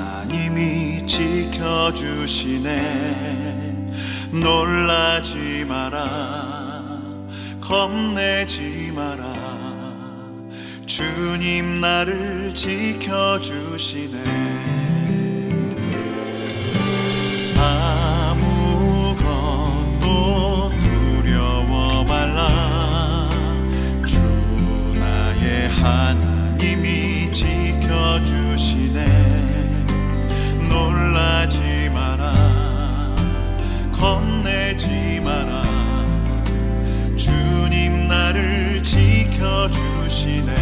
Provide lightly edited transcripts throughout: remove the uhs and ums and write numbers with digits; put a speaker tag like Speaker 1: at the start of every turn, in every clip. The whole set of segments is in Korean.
Speaker 1: 하나님이 지켜주시네. 놀라지 마라, 겁내지 마라. 주님 나를 지켜주시네. 아무것도 두려워 말라. 주 나의 하나님이 지켜주시네. 놀라지 마라, 겁내지 마라. 주님 나를 지켜주시네.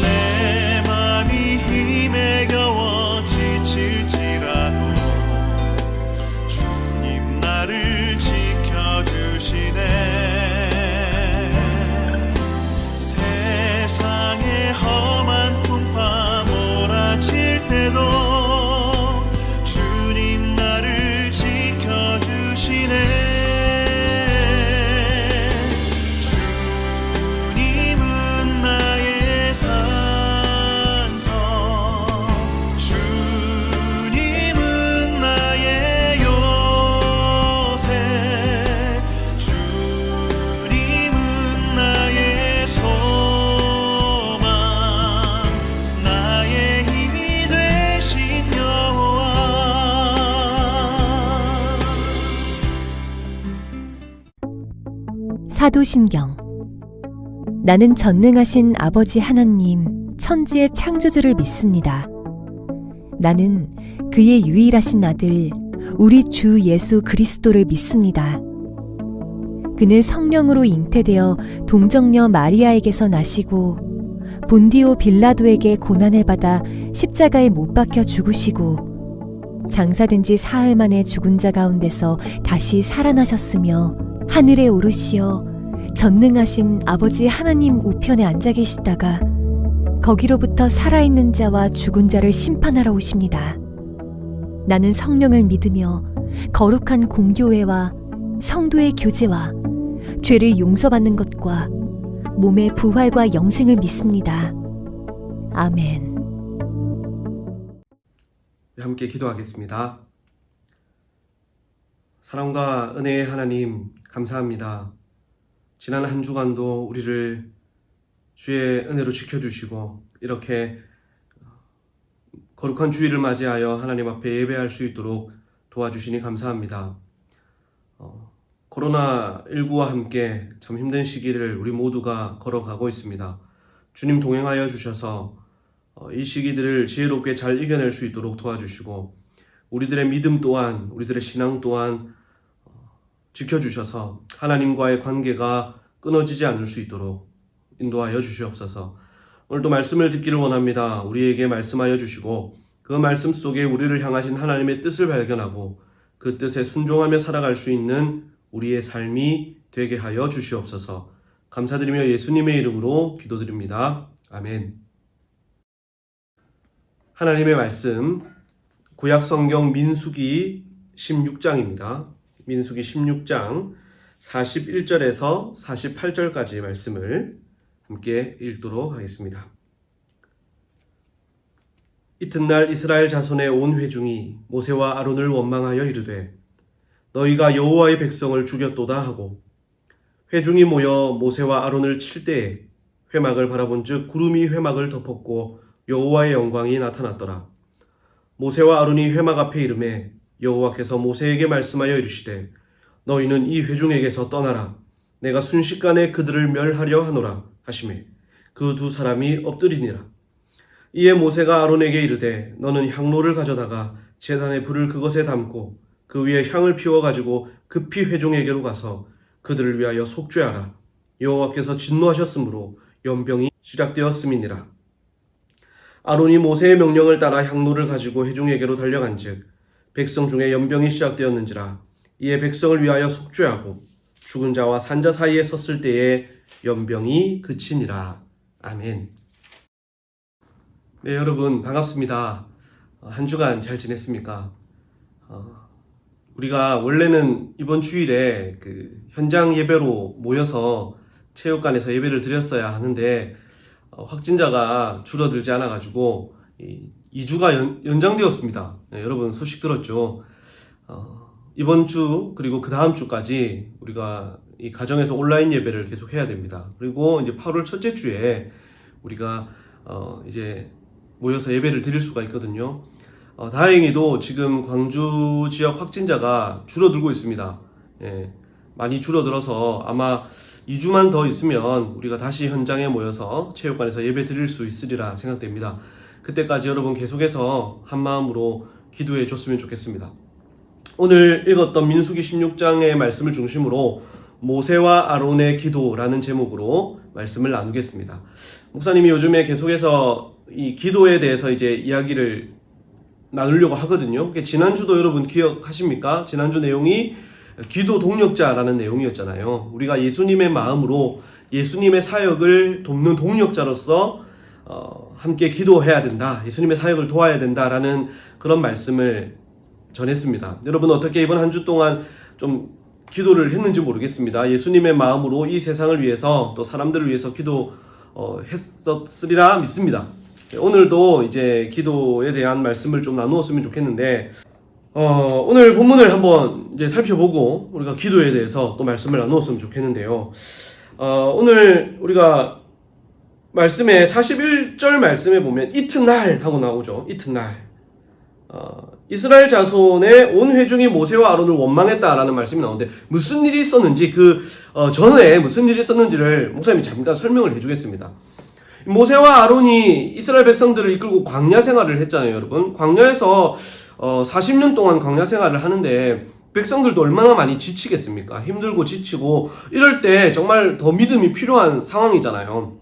Speaker 1: 내 맘이 힘에 겨워 지칠지라도 주님 나를 지켜주시네. 세상의 험한 풍파 몰아칠 때도 주님 나를 지켜주시네.
Speaker 2: 사도신경. 나는 전능하신 아버지 하나님, 천지의 창조주를 믿습니다. 나는 그의 유일하신 아들, 우리 주 예수 그리스도를 믿습니다. 그는 성령으로 잉태되어 동정녀 마리아에게서 나시고 본디오 빌라도에게 고난을 받아 십자가에 못 박혀 죽으시고 장사된 지 사흘 만에 죽은 자 가운데서 다시 살아나셨으며 하늘에 오르시어 전능하신 아버지 하나님 우편에 앉아 계시다가 거기로부터 살아있는 자와 죽은 자를 심판하러 오십니다. 나는 성령을 믿으며 거룩한 공교회와 성도의 교제와 죄를 용서받는 것과 몸의 부활과 영생을 믿습니다. 아멘.
Speaker 3: 함께 기도하겠습니다. 사랑과 은혜의 하나님, 감사합니다. 지난 한 주간도 우리를 주의 은혜로 지켜주시고 이렇게 거룩한 주일을 맞이하여 하나님 앞에 예배할 수 있도록 도와주시니 감사합니다. 코로나19와 함께 참 힘든 시기를 우리 모두가 걸어가고 있습니다. 주님 동행하여 주셔서 이 시기들을 지혜롭게 잘 이겨낼 수 있도록 도와주시고 우리들의 믿음 또한, 우리들의 신앙 또한 지켜주셔서 하나님과의 관계가 끊어지지 않을 수 있도록 인도하여 주시옵소서. 오늘도 말씀을 듣기를 원합니다. 우리에게 말씀하여 주시고 그 말씀 속에 우리를 향하신 하나님의 뜻을 발견하고 그 뜻에 순종하며 살아갈 수 있는 우리의 삶이 되게 하여 주시옵소서. 감사드리며 예수님의 이름으로 기도드립니다. 아멘. 하나님의 말씀, 구약성경 민수기 16장입니다. 민수기 16장 41절에서 48절까지 말씀을 함께 읽도록 하겠습니다. 이튿날 이스라엘 자손의 온 회중이 모세와 아론을 원망하여 이르되 너희가 여호와의 백성을 죽였도다 하고 회중이 모여 모세와 아론을 칠 때에 회막을 바라본즉 구름이 회막을 덮었고 여호와의 영광이 나타났더라. 모세와 아론이 회막 앞에 이르매 여호와께서 모세에게 말씀하여 이르시되 너희는 이 회중에게서 떠나라. 내가 순식간에 그들을 멸하려 하노라 하시매 그 두 사람이 엎드리니라. 이에 모세가 아론에게 이르되 너는 향로를 가져다가 제단의 불을 그것에 담고 그 위에 향을 피워가지고 급히 회중에게로 가서 그들을 위하여 속죄하라. 여호와께서 진노하셨으므로 연병이 시작되었음이니라. 아론이 모세의 명령을 따라 향로를 가지고 회중에게로 달려간즉 백성 중에 연병이 시작되었는지라. 이에 백성을 위하여 속죄하고 죽은 자와 산 자 사이에 섰을 때에 연병이 그치니라. 아멘. 네, 여러분 반갑습니다. 한 주간 잘 지냈습니까? 우리가 원래는 이번 주일에 현장 예배로 모여서 체육관에서 예배를 드렸어야 하는데 확진자가 줄어들지 않아가지고 2주가 연장되었습니다. 네, 여러분 소식 들었죠? 이번 주 그리고 그 다음 주까지 우리가 이 가정에서 온라인 예배를 계속 해야 됩니다. 그리고 이제 8월 첫째 주에 우리가 이제 모여서 예배를 드릴 수가 있거든요. 다행히도 지금 광주 지역 확진자가 줄어들고 있습니다. 예, 많이 줄어들어서 아마 2주만 더 있으면 우리가 다시 현장에 모여서 체육관에서 예배 드릴 수 있으리라 생각됩니다. 그때까지 여러분 계속해서 한마음으로 기도해 줬으면 좋겠습니다. 오늘 읽었던 민수기 16장의 말씀을 중심으로 모세와 아론의 기도라는 제목으로 말씀을 나누겠습니다. 목사님이 요즘에 계속해서 이 기도에 대해서 이제 이야기를 나누려고 하거든요. 지난주도 여러분 기억하십니까? 지난주 내용이 기도 동력자라는 내용이었잖아요. 우리가 예수님의 마음으로 예수님의 사역을 돕는 동력자로서 함께 기도해야 된다. 예수님의 사역을 도와야 된다라는 그런 말씀을 전했습니다. 여러분 어떻게 이번 한 주 동안 좀 기도를 했는지 모르겠습니다. 예수님의 마음으로 이 세상을 위해서 또 사람들을 위해서 기도했었으리라 믿습니다. 오늘도 이제 기도에 대한 말씀을 좀 나누었으면 좋겠는데 오늘 본문을 한번 이제 살펴보고 우리가 기도에 대해서 또 말씀을 나누었으면 좋겠는데요. 오늘 우리가 말씀에 41절 말씀에 보면 이튿날 하고 나오죠. 이튿날. 이스라엘 자손의 온 회중이 모세와 아론을 원망했다라는 말씀이 나오는데 무슨 일이 있었는지 전에 무슨 일이 있었는지를 목사님이 잠깐 설명을 해주겠습니다. 모세와 아론이 이스라엘 백성들을 이끌고 광야 생활을 했잖아요, 여러분. 광야에서 40년 동안 광야 생활을 하는데 백성들도 얼마나 많이 지치겠습니까? 힘들고 지치고 이럴 때 정말 더 믿음이 필요한 상황이잖아요.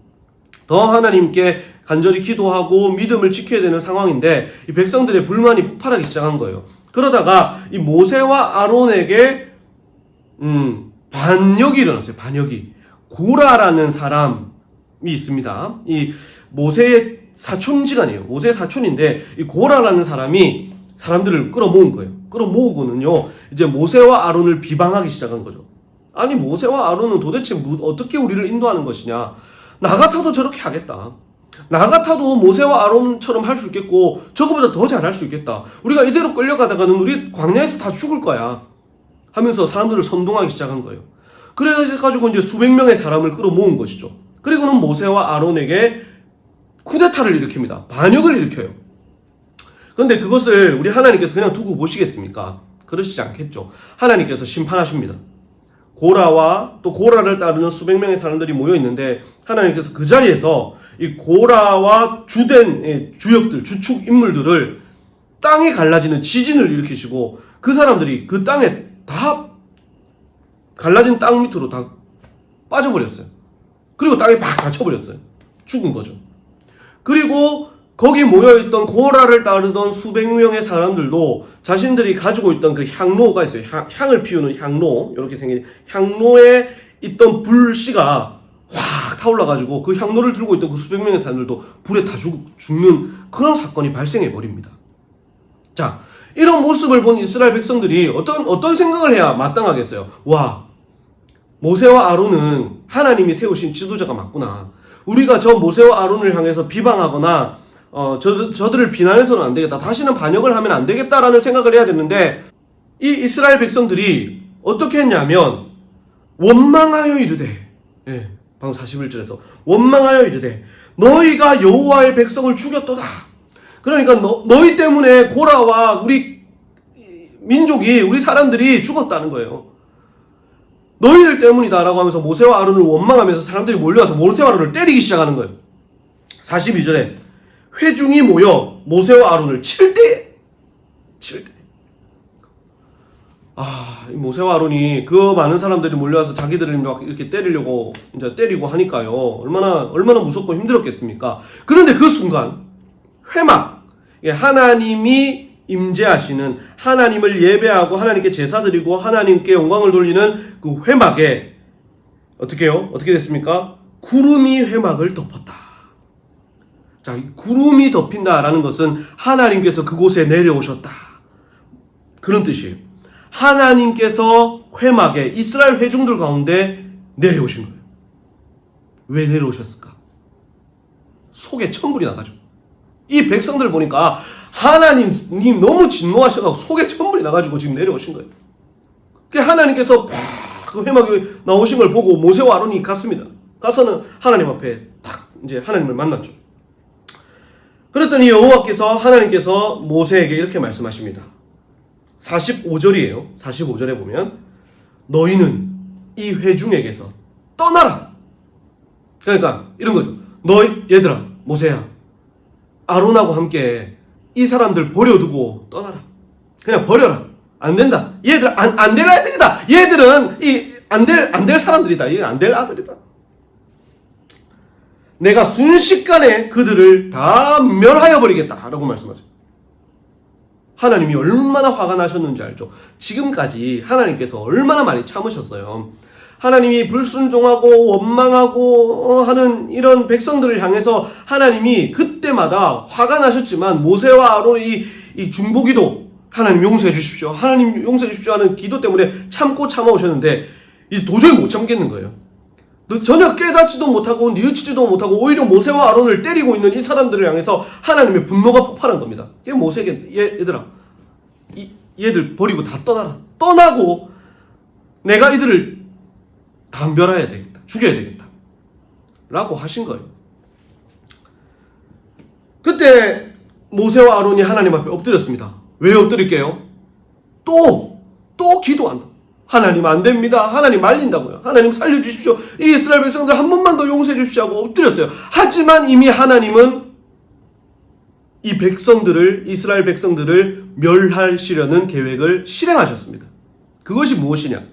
Speaker 3: 더 하나님께 간절히 기도하고 믿음을 지켜야 되는 상황인데 이 백성들의 불만이 폭발하기 시작한 거예요. 그러다가 이 모세와 아론에게 반역이 일어났어요. 반역이. 고라라는 사람이 있습니다. 이 모세의 사촌지간이에요. 모세의 사촌인데 이 고라라는 사람이 사람들을 끌어모은 거예요. 끌어모으고는요 이제 모세와 아론을 비방하기 시작한 거죠. 아니 모세와 아론은 도대체 어떻게 우리를 인도하는 것이냐. 나 같아도 저렇게 하겠다. 나 같아도 모세와 아론처럼 할 수 있겠고 저거보다 더 잘할 수 있겠다. 우리가 이대로 끌려가다가는 우리 광야에서 다 죽을 거야 하면서 사람들을 선동하기 시작한 거예요. 그래가지고 이제 수백 명의 사람을 끌어모은 것이죠. 그리고는 모세와 아론에게 쿠데타를 일으킵니다. 반역을 일으켜요. 그런데 그것을 우리 하나님께서 그냥 두고 보시겠습니까? 그러시지 않겠죠. 하나님께서 심판하십니다. 고라와 또 고라를 따르는 수백 명의 사람들이 모여 있는데 하나님께서 그 자리에서 이 고라와 주된 주역들, 주축 인물들을 땅이 갈라지는 지진을 일으키시고 그 사람들이 그 땅에 다 갈라진 땅 밑으로 다 빠져버렸어요. 그리고 땅에 막 갇혀버렸어요. 죽은 거죠. 그리고 거기 모여있던 고라를 따르던 수백 명의 사람들도 자신들이 가지고 있던 그 향로가 있어요. 향을 피우는 향로, 이렇게 생긴 향로에 있던 불씨가 확 타올라가지고 그 향로를 들고 있던 그 수백 명의 사람들도 불에 다 죽는 그런 사건이 발생해버립니다. 자, 이런 모습을 본 이스라엘 백성들이 어떤 생각을 해야 마땅하겠어요? 와, 모세와 아론은 하나님이 세우신 지도자가 맞구나. 우리가 저 모세와 아론을 향해서 비방하거나 저들을 비난해서는 안 되겠다. 다시는 반역을 하면 안 되겠다라는 생각을 해야 되는데 이 이스라엘 백성들이 어떻게 했냐면 원망하여 이르되, 방금 41절에서 원망하여 이르되 너희가 여호와의 백성을 죽였도다. 그러니까 너희 때문에 고라와 우리 민족이 우리 사람들이 죽었다는 거예요. 너희들 때문이다 라고 하면서 모세와 아론을 원망하면서 사람들이 몰려와서 모세와 아론을 때리기 시작하는 거예요. 42절에 회중이 모여 모세와 아론을 칠 때. 이 모세와 아론이 그 많은 사람들이 몰려와서 자기들을 막 이렇게 때리려고 이제 때리고 하니까요. 얼마나 무섭고 힘들었겠습니까? 그런데 그 순간 회막, 하나님이 임재하시는, 하나님을 예배하고 하나님께 제사 드리고 하나님께 영광을 돌리는 그 회막에 어떻게 됐습니까? 구름이 회막을 덮었다. 자, 구름이 덮인다라는 것은 하나님께서 그곳에 내려오셨다. 그런 뜻이에요. 하나님께서 회막에 이스라엘 회중들 가운데 내려오신 거예요. 왜 내려오셨을까? 속에 천불이 나가지고 이 백성들 보니까 하나님 너무 진노하셔가지고 속에 천불이 나가지고 지금 내려오신 거예요. 그 하나님께서 그 회막에 나오신 걸 보고 모세와 아론이 갔습니다. 가서는 하나님 앞에 딱 이제 하나님을 만났죠. 그랬더니 여호와께서 하나님께서 모세에게 이렇게 말씀하십니다. 45절이에요. 45절에 보면 너희는 이 회중에게서 떠나라. 그러니까 이런 거죠. 얘들아, 모세야, 아론하고 함께 이 사람들 버려두고 떠나라. 그냥 버려라. 안 된다. 얘들 안 될 애들이다. 얘들은 안 될 사람들이다. 얘 안 될 아들이다. 내가 순식간에 그들을 다 멸하여 버리겠다 라고 말씀하세요. 하나님이 얼마나 화가 나셨는지 알죠? 지금까지 하나님께서 얼마나 많이 참으셨어요. 하나님이 불순종하고 원망하고 하는 이런 백성들을 향해서 하나님이 그때마다 화가 나셨지만 모세와 아론의 이 중보기도 하나님 용서해 주십시오. 하나님 용서해 주십시오 하는 기도 때문에 참고 참아오셨는데 이제 도저히 못 참겠는 거예요. 전혀 깨닫지도 못하고 뉘우치지도 못하고 오히려 모세와 아론을 때리고 있는 이 사람들을 향해서 하나님의 분노가 폭발한 겁니다. 이 모세에게 얘들아 얘들 버리고 다 떠나라. 떠나고 내가 이들을 다 멸해야 되겠다. 죽여야 되겠다. 라고 하신 거예요. 그때 모세와 아론이 하나님 앞에 엎드렸습니다. 왜 엎드릴게요? 또 기도한다. 하나님 안 됩니다. 하나님 말린다고요. 하나님 살려주십시오. 이 이스라엘 백성들 한 번만 더 용서해 주십시오 하고 엎드렸어요. 하지만 이미 하나님은 이 백성들을, 이스라엘 백성들을 멸하시려는 계획을 실행하셨습니다. 그것이 무엇이냐?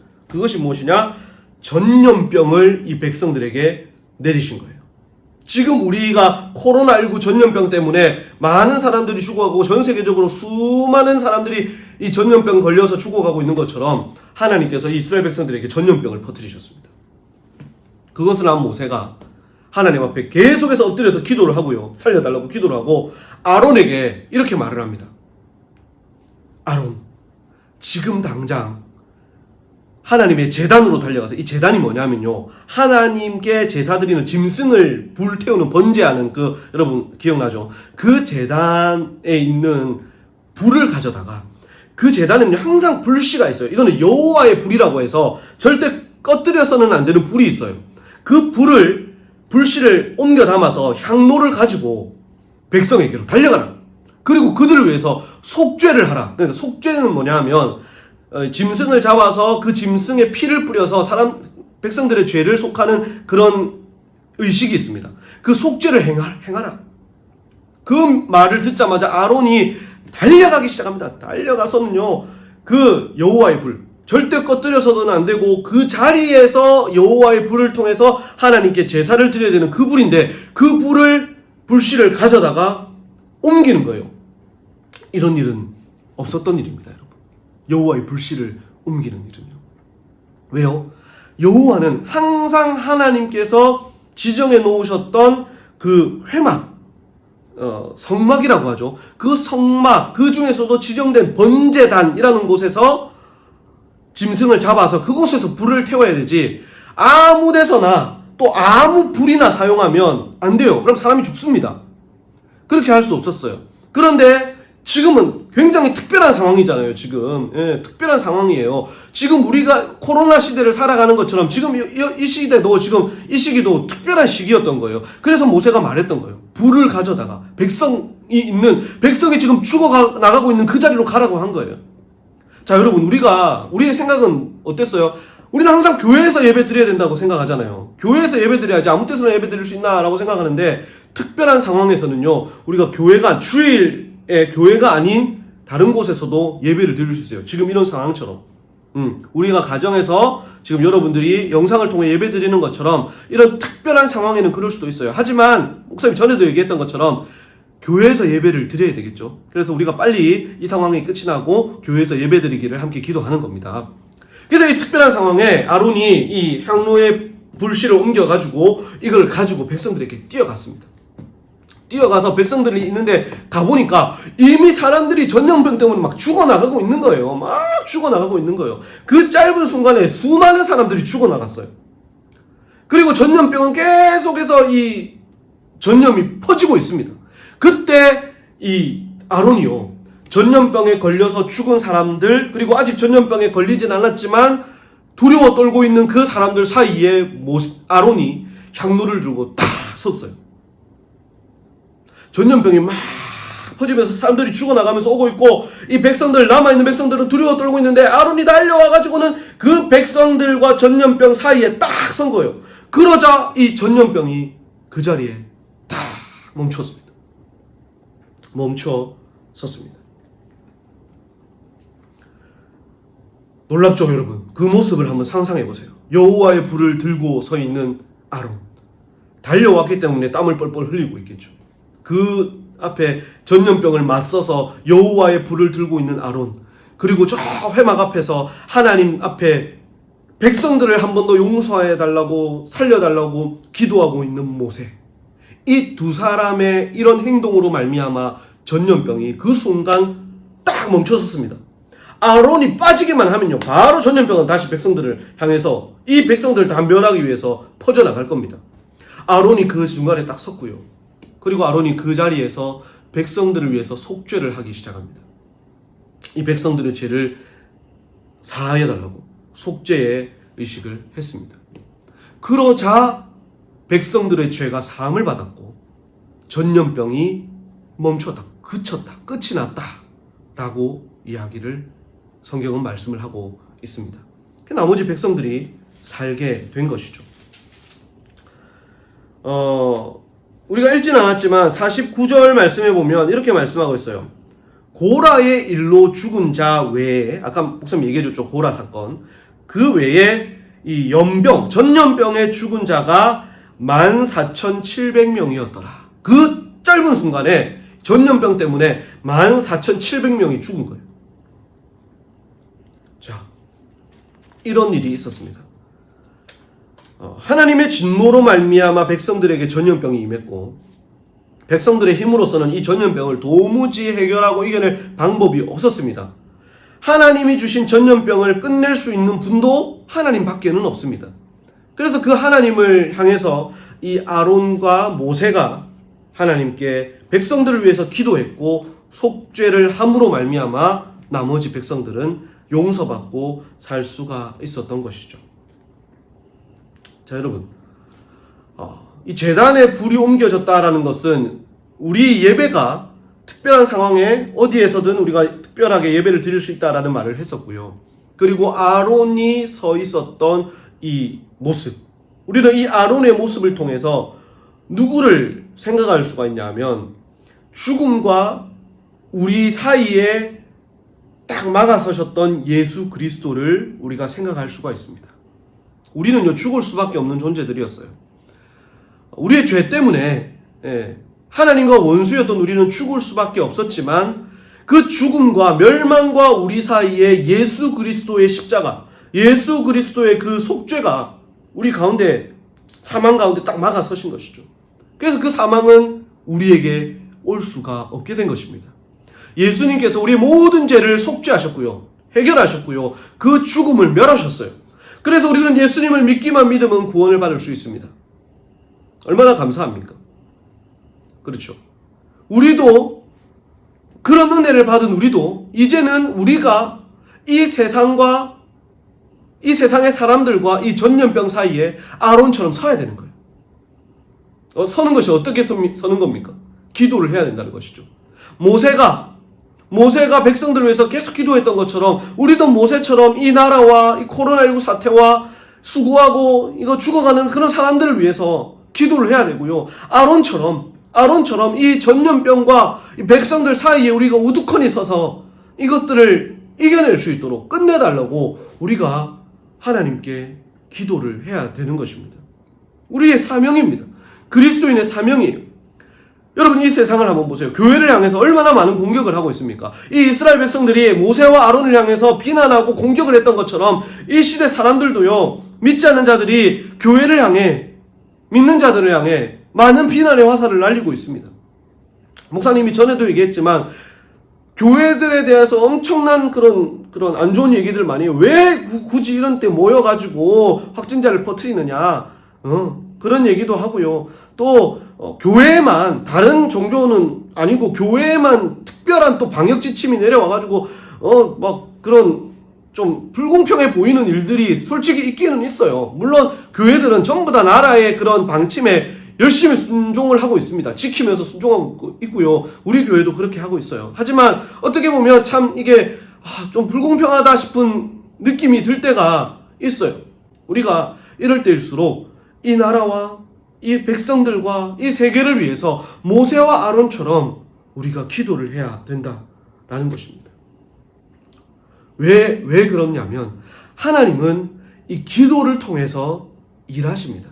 Speaker 3: 전염병을 이 백성들에게 내리신 거예요. 지금 우리가 코로나19 전염병 때문에 많은 사람들이 죽어가고 전 세계적으로 수많은 사람들이 이 전염병 걸려서 죽어가고 있는 것처럼 하나님께서 이스라엘 백성들에게 전염병을 퍼뜨리셨습니다. 그것을 한 모세가 하나님 앞에 계속해서 엎드려서 기도를 하고요. 살려달라고 기도를 하고 아론에게 이렇게 말을 합니다. 아론, 지금 당장 하나님의 제단으로 달려가서, 이 제단이 뭐냐면요, 하나님께 제사 드리는 짐승을 불태우는 번제하는 여러분 기억나죠? 그 제단에 있는 불을 가져다가, 그 제단에는 항상 불씨가 있어요. 이거는 여호와의 불이라고 해서 절대 꺼뜨려서는 안 되는 불이 있어요. 그 불씨를 옮겨 담아서 향로를 가지고 백성에게로 달려가라. 그리고 그들을 위해서 속죄를 하라. 그러니까 속죄는 뭐냐 하면 짐승을 잡아서 그 짐승의 피를 뿌려서 백성들의 죄를 속하는 그런 의식이 있습니다. 그 속죄를 행하라. 그 말을 듣자마자 아론이 달려가기 시작합니다. 달려가서는요, 그 여호와의 불, 절대 꺼뜨려서는 안 되고 그 자리에서 여호와의 불을 통해서 하나님께 제사를 드려야 되는 그 불인데, 그 불씨를 가져다가 옮기는 거예요. 이런 일은 없었던 일입니다, 여러분. 여호와의 불씨를 옮기는 일은요. 왜요? 여호와는 항상 하나님께서 지정해 놓으셨던 그 회막, 성막이라고 하죠. 그 성막, 그 중에서도 지정된 번제단이라는 곳에서 짐승을 잡아서 그곳에서 불을 태워야 되지, 아무 데서나 또 아무 불이나 사용하면 안 돼요. 그럼 사람이 죽습니다. 그렇게 할 수 없었어요. 그런데 지금은 굉장히 특별한 상황이잖아요. 지금 특별한 상황이에요. 지금 우리가 코로나 시대를 살아가는 것처럼 지금 이 시대도, 지금 이 시기도 특별한 시기였던 거예요. 그래서 모세가 말했던 거예요. 불을 가져다가 백성이 지금 죽어나가고 있는 그 자리로 가라고 한 거예요. 자, 여러분, 우리의 생각은 어땠어요? 우리는 항상 교회에서 예배 드려야 된다고 생각하잖아요. 교회에서 예배 드려야지 아무 때서나 예배 드릴 수 있나라고 생각하는데, 특별한 상황에서는요, 우리가 주일에 교회가 아닌 다른 곳에서도 예배를 드릴 수 있어요. 지금 이런 상황처럼. 우리가 가정에서 지금 여러분들이 영상을 통해 예배 드리는 것처럼 이런 특별한 상황에는 그럴 수도 있어요. 하지만 목사님 전에도 얘기했던 것처럼 교회에서 예배를 드려야 되겠죠. 그래서 우리가 빨리 이 상황이 끝이 나고 교회에서 예배 드리기를 함께 기도하는 겁니다. 그래서 이 특별한 상황에 아론이 이 향로의 불씨를 옮겨가지고 이걸 가지고 백성들에게 뛰어갔습니다. 뛰어가서 백성들이 있는데 가보니까 이미 사람들이 전염병 때문에 막 죽어나가고 있는 거예요. 막 죽어나가고 있는 거예요. 그 짧은 순간에 수많은 사람들이 죽어나갔어요. 그리고 전염병은 계속해서 전염이 퍼지고 있습니다. 그때 이 아론이요, 전염병에 걸려서 죽은 사람들, 그리고 아직 전염병에 걸리진 않았지만 두려워 떨고 있는 그 사람들 사이에 아론이 향로를 들고 딱 섰어요. 전염병이 막 퍼지면서 사람들이 죽어나가면서 오고 있고, 이 백성들, 남아있는 백성들은 두려워 떨고 있는데 아론이 달려와가지고는 그 백성들과 전염병 사이에 딱 선 거예요. 그러자 이 전염병이 그 자리에 딱 멈췄습니다. 멈춰 섰습니다. 놀랍죠, 여러분? 그 모습을 한번 상상해 보세요. 여호와의 불을 들고 서 있는 아론. 달려왔기 때문에 땀을 뻘뻘 흘리고 있겠죠. 그 앞에 전염병을 맞서서 여호와의 불을 들고 있는 아론, 그리고 저 회막 앞에서 하나님 앞에 백성들을 한 번 더 용서해 달라고, 살려달라고 기도하고 있는 모세. 이 두 사람의 이런 행동으로 말미암아 전염병이 그 순간 딱 멈춰섰습니다. 아론이 빠지기만 하면요, 바로 전염병은 다시 백성들을 향해서, 이 백성들을 다 멸하기 위해서 퍼져나갈 겁니다. 아론이 그 중간에 딱 섰고요. 그리고 아론이 그 자리에서 백성들을 위해서 속죄를 하기 시작합니다. 이 백성들의 죄를 사하여달라고 속죄의 의식을 했습니다. 그러자 백성들의 죄가 사함을 받았고 전염병이 멈췄다, 그쳤다, 끝이 났다 라고 이야기를, 성경은 말씀을 하고 있습니다. 나머지 백성들이 살게 된 것이죠. 우리가 읽진 않았지만 49절 말씀에 보면 이렇게 말씀하고 있어요. 고라의 일로 죽은 자 외에, 아까 목사님 얘기해줬죠, 고라 사건. 그 외에 이 전염병에 죽은 자가 14,700명이었더라. 그 짧은 순간에 전염병 때문에 14,700명이 죽은 거예요. 자, 이런 일이 있었습니다. 하나님의 진노로 말미암아 백성들에게 전염병이 임했고, 백성들의 힘으로서는 이 전염병을 도무지 해결하고 이겨낼 방법이 없었습니다. 하나님이 주신 전염병을 끝낼 수 있는 분도 하나님 밖에는 없습니다. 그래서 그 하나님을 향해서 이 아론과 모세가 하나님께 백성들을 위해서 기도했고 속죄를 함으로 말미암아 나머지 백성들은 용서받고 살 수가 있었던 것이죠. 자, 여러분, 이 제단에 불이 옮겨졌다라는 것은 우리 예배가 특별한 상황에 어디에서든 우리가 특별하게 예배를 드릴 수 있다라는 말을 했었고요. 그리고 아론이 서 있었던 이 모습, 우리는 이 아론의 모습을 통해서 누구를 생각할 수가 있냐 하면 죽음과 우리 사이에 딱 막아서셨던 예수 그리스도를 우리가 생각할 수가 있습니다. 우리는요, 죽을 수밖에 없는 존재들이었어요. 우리의 죄 때문에 하나님과 원수였던 우리는 죽을 수밖에 없었지만 그 죽음과 멸망과 우리 사이에 예수 그리스도의 십자가, 예수 그리스도의 그 속죄가 우리 가운데, 사망 가운데 딱 막아서신 것이죠. 그래서 그 사망은 우리에게 올 수가 없게 된 것입니다. 예수님께서 우리의 모든 죄를 속죄하셨고요, 해결하셨고요, 그 죽음을 멸하셨어요. 그래서 우리는 예수님을 믿기만 믿으면 구원을 받을 수 있습니다. 얼마나 감사합니까? 그렇죠. 우리도, 그런 은혜를 받은 우리도 이제는 우리가 이 세상과 이 세상의 사람들과 이 전염병 사이에 아론처럼 서야 되는 거예요. 서는 것이 어떻게 서는 겁니까? 기도를 해야 된다는 것이죠. 모세가 백성들을 위해서 계속 기도했던 것처럼 우리도 모세처럼 이 나라와 이 코로나19 사태와 수고하고 이거 죽어가는 그런 사람들을 위해서 기도를 해야 되고요. 아론처럼 이 전염병과 이 백성들 사이에 우리가 우두커니 서서 이것들을 이겨낼 수 있도록 끝내달라고 우리가 하나님께 기도를 해야 되는 것입니다. 우리의 사명입니다. 그리스도인의 사명이에요. 여러분, 이 세상을 한번 보세요. 교회를 향해서 얼마나 많은 공격을 하고 있습니까? 이 이스라엘 백성들이 모세와 아론을 향해서 비난하고 공격을 했던 것처럼 이 시대 사람들도요, 믿지 않는 자들이 교회를 향해, 믿는 자들을 향해 많은 비난의 화살을 날리고 있습니다. 목사님이 전에도 얘기했지만 교회들에 대해서 엄청난 그런 안 좋은 얘기들 많이 해요. 왜 굳이 이런 때 모여가지고 확진자를 퍼뜨리느냐? 그런 얘기도 하고요. 또 교회만, 다른 종교는 아니고 교회만 특별한 또 방역 지침이 내려와가지고 막 그런 좀 불공평해 보이는 일들이 솔직히 있기는 있어요. 물론 교회들은 전부 다 나라의 그런 방침에 열심히 순종을 하고 있습니다. 지키면서 순종하고 있고요. 우리 교회도 그렇게 하고 있어요. 하지만 어떻게 보면 참 이게 좀 불공평하다 싶은 느낌이 들 때가 있어요. 우리가 이럴 때일수록 이 나라와 이 백성들과 이 세계를 위해서 모세와 아론처럼 우리가 기도를 해야 된다라는 것입니다. 왜 그러냐면 하나님은 이 기도를 통해서 일하십니다.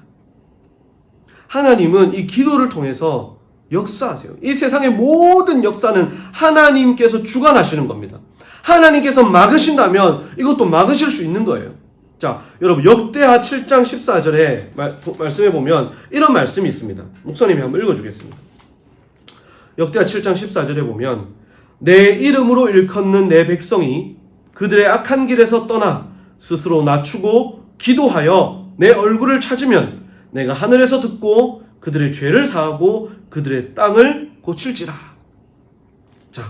Speaker 3: 하나님은 이 기도를 통해서 역사하세요. 이 세상의 모든 역사는 하나님께서 주관하시는 겁니다. 하나님께서 막으신다면 이것도 막으실 수 있는 거예요. 자, 여러분 역대하 7장 14절에 말씀해 보면 이런 말씀이 있습니다. 목사님이 한번 읽어주겠습니다. 역대하 7장 14절에 보면 내 이름으로 일컫는 내 백성이 그들의 악한 길에서 떠나 스스로 낮추고 기도하여 내 얼굴을 찾으면 내가 하늘에서 듣고 그들의 죄를 사하고 그들의 땅을 고칠지라. 자,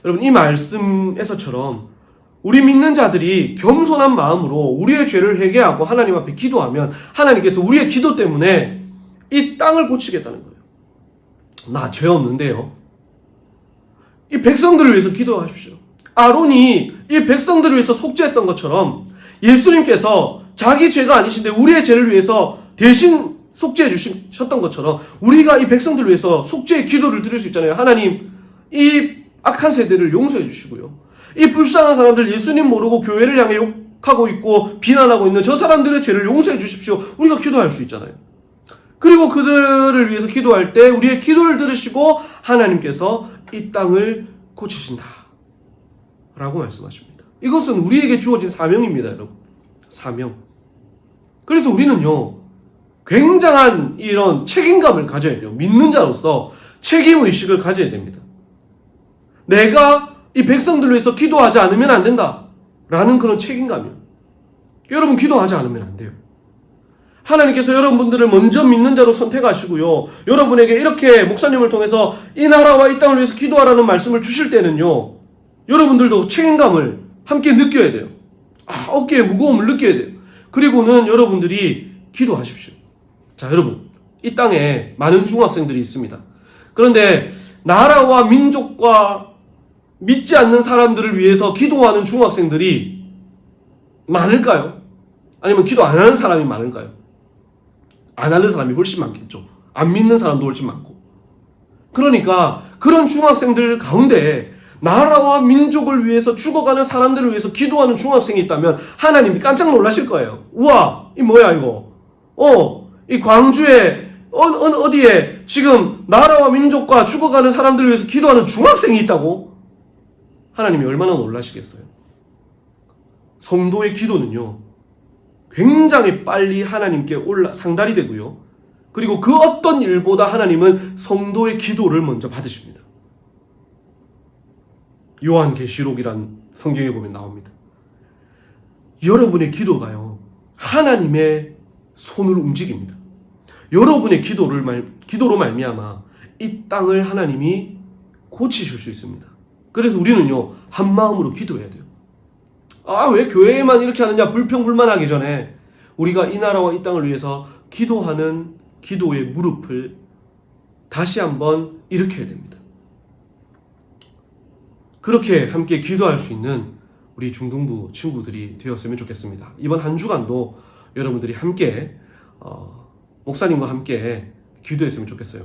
Speaker 3: 여러분 이 말씀에서처럼 우리 믿는 자들이 겸손한 마음으로 우리의 죄를 회개하고 하나님 앞에 기도하면 하나님께서 우리의 기도 때문에 이 땅을 고치겠다는 거예요. 나 죄 없는데요. 이 백성들을 위해서 기도하십시오. 아론이 이 백성들을 위해서 속죄했던 것처럼 예수님께서 자기 죄가 아니신데 우리의 죄를 위해서 대신 속죄해 주셨던 것처럼 우리가 이 백성들을 위해서 속죄의 기도를 드릴 수 있잖아요. 하나님, 이 악한 세대를 용서해 주시고요. 이 불쌍한 사람들, 예수님 모르고 교회를 향해 욕하고 있고 비난하고 있는 저 사람들의 죄를 용서해 주십시오. 우리가 기도할 수 있잖아요. 그리고 그들을 위해서 기도할 때 우리의 기도를 들으시고 하나님께서 이 땅을 고치신다 라고 말씀하십니다. 이것은 우리에게 주어진 사명입니다, 여러분. 사명. 그래서 우리는요, 굉장한 이런 책임감을 가져야 돼요. 믿는 자로서 책임의식을 가져야 됩니다. 내가 이 백성들을 위해서 기도하지 않으면 안 된다 라는 그런 책임감이요. 여러분 기도하지 않으면 안 돼요. 하나님께서 여러분들을 먼저 믿는 자로 선택하시고요. 여러분에게 이렇게 목사님을 통해서 이 나라와 이 땅을 위해서 기도하라는 말씀을 주실 때는요. 여러분들도 책임감을 함께 느껴야 돼요. 어깨에 무거움을 느껴야 돼요. 그리고는 여러분들이 기도하십시오. 자, 여러분 이 땅에 많은 중학생들이 있습니다. 그런데 나라와 민족과 믿지 않는 사람들을 위해서 기도하는 중학생들이 많을까요? 아니면 기도 안 하는 사람이 많을까요? 안 하는 사람이 훨씬 많겠죠. 안 믿는 사람도 훨씬 많고. 그러니까 그런 중학생들 가운데 나라와 민족을 위해서 죽어가는 사람들을 위해서 기도하는 중학생이 있다면 하나님이 깜짝 놀라실 거예요. 우와, 이 뭐야 이거. 이 광주에 어디에 지금 나라와 민족과 죽어가는 사람들을 위해서 기도하는 중학생이 있다고? 하나님이 얼마나 놀라시겠어요. 성도의 기도는요, 굉장히 빨리 하나님께 상달이 되고요. 그리고 그 어떤 일보다 하나님은 성도의 기도를 먼저 받으십니다. 요한계시록이란 성경에 보면 나옵니다. 여러분의 기도가요, 하나님의 손을 움직입니다. 여러분의 기도로 말미암아 이 땅을 하나님이 고치실 수 있습니다. 그래서 우리는요, 한 마음으로 기도해야 돼요. 왜 교회에만 이렇게 하느냐, 불평불만하기 전에 우리가 이 나라와 이 땅을 위해서 기도하는 기도의 무릎을 다시 한번 일으켜야 됩니다. 그렇게 함께 기도할 수 있는 우리 중등부 친구들이 되었으면 좋겠습니다. 이번 한 주간도 여러분들이 함께 목사님과 함께 기도했으면 좋겠어요.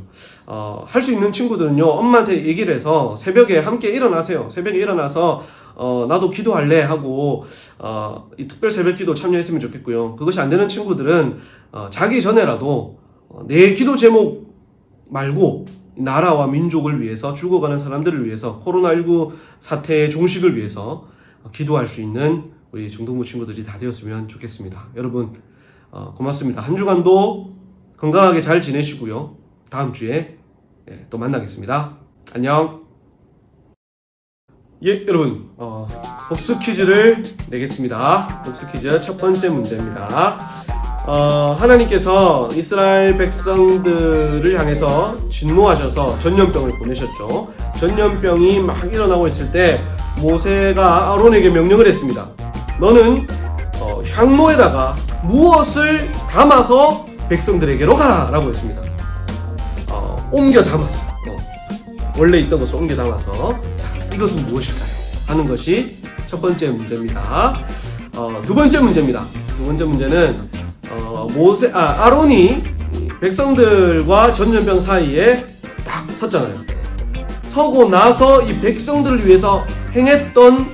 Speaker 3: 할 수 있는 친구들은요, 엄마한테 얘기를 해서 새벽에 함께 일어나세요. 새벽에 일어나서 나도 기도할래 하고 이 특별 새벽 기도 참여했으면 좋겠고요. 그것이 안 되는 친구들은 자기 전에라도 내 기도 제목 말고 나라와 민족을 위해서, 죽어가는 사람들을 위해서, 코로나19 사태의 종식을 위해서 기도할 수 있는 우리 중등부 친구들이 다 되었으면 좋겠습니다. 여러분 고맙습니다. 한 주간도 건강하게 잘 지내시고요. 다음 주에 또 만나겠습니다. 안녕. 여러분 복수 퀴즈를 내겠습니다. 복수 퀴즈 첫 번째 문제입니다. 하나님께서 이스라엘 백성들을 향해서 진노하셔서 전염병을 보내셨죠. 전염병이 막 일어나고 있을 때 모세가 아론에게 명령을 했습니다. 너는 향로에다가 무엇을 담아서 백성들에게로 가라 라고 했습니다. 옮겨 담아서 원래 있던 것을 옮겨 담아서 이것은 무엇일까요? 하는 것이 첫 번째 문제입니다. 두 번째 문제입니다. 두 번째 문제는 아론이 백성들과 전염병 사이에 딱 섰잖아요. 서고 나서 이 백성들을 위해서 행했던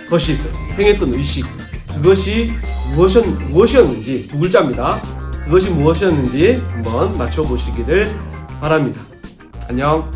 Speaker 3: 것이 있어요. 행했던 의식. 그것이 무엇이었는지 두 글자입니다. 그것이 무엇이었는지 한번 맞춰보시기를 바랍니다. 안녕.